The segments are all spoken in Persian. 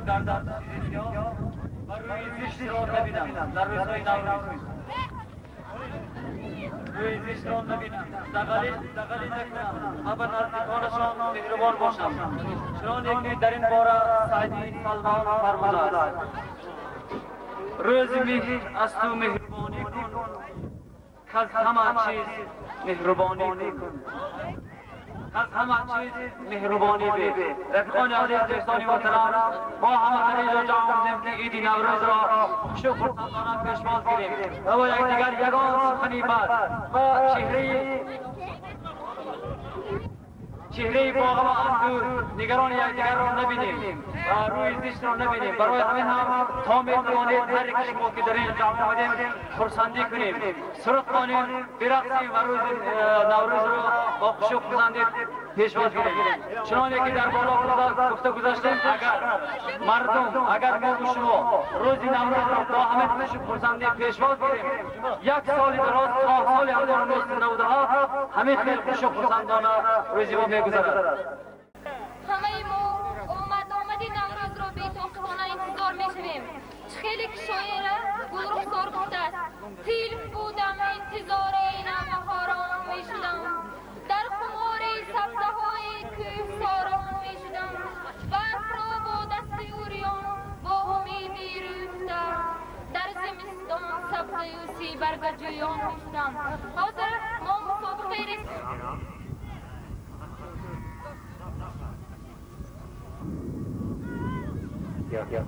کردم و روی زشتی را نبینم در روزهای نوروز. روی زشت را نبینم، دغلی نکنم و به نزدیکانشان مهربان باشم، چنانکه که در این باره سعدی سلمان فرموده است: روز مهر از تو مهربانی کن کز همه چیز مهربانی کن، از همه چیز مهربانی بی. رفیقان عزیز، دوستان محترم، با همه عزیز جان آمدیم که عید نوروز را شکر خندانه پیشواز گیریم و با یکدیگر یگان سخنی بد و چهره باغ و اندور نگران یکدیگر را نبینیم و روی زشت را نبینیم. برای همین هم تا میتوانید هر یک شما که در این جمع آمدیم خرسندی کنیم، سرود خوانیم، برقصیم و روز نوروز را با خشوع خرسندی پیشواز گیریم. چنانه که در بالا گفته گذاشتیم، اگر مردم، اگر ما و شما روز نوروز را با همین خشوع خرسندی پیشواز گیریم، یک سال دراز تا سال 1997 همین خیلی خشوع خرسندانه روزی ما میگذرد. همه ما آمدی نوروز را بی‌توقفانه انتظار میشویم. خیلی که شاعر گل رخسار گفته است: فیلم بودم انتظار این بهاران میشدم، در خمار سبزه های کوه ساران میشدم، برف را با دست اوریان با امیدی روفته در زمستان سبزه و سی برگ جویان میشدم. حاضر ما مسابقه رسیم. Ja.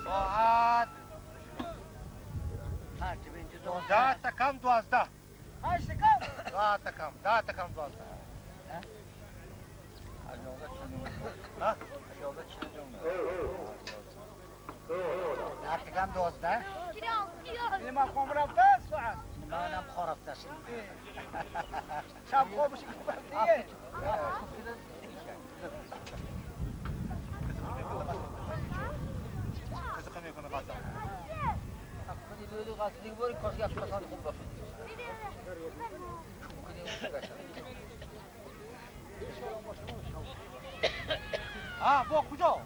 ساعت 10 تا کم 12. 10 تا کم 12. کم 12. این ما خم رفته ساعت. منم خرفته شدم. شب خوابش کردی. قصدی باری کاش یک پسند خوب باشه. با کجا؟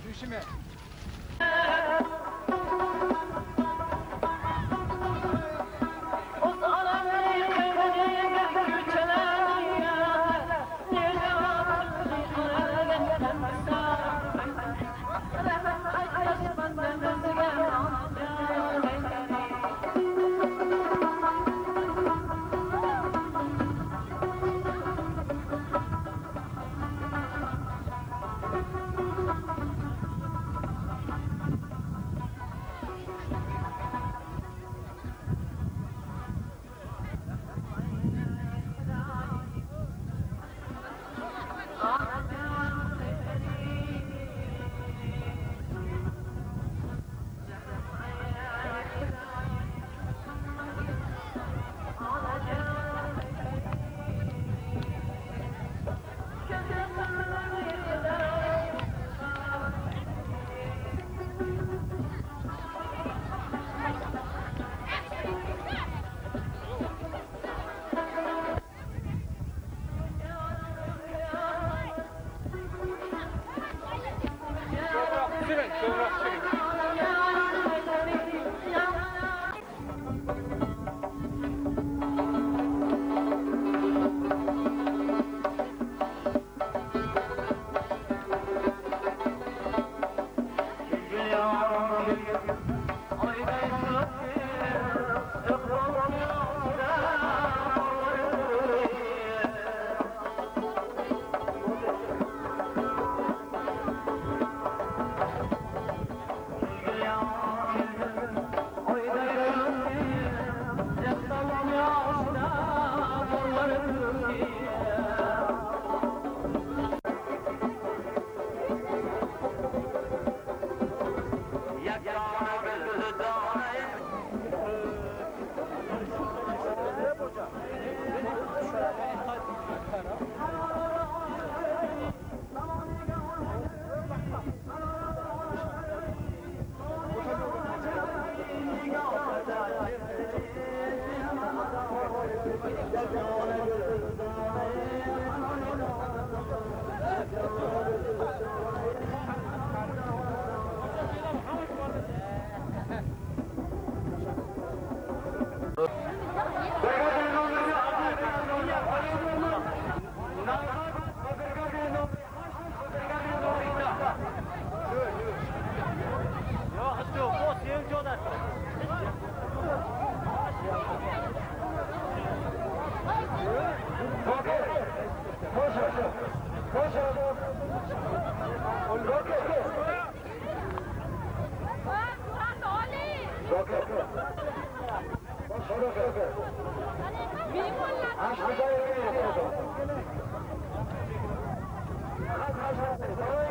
Düşme. Sürün, sonra sürün. Benim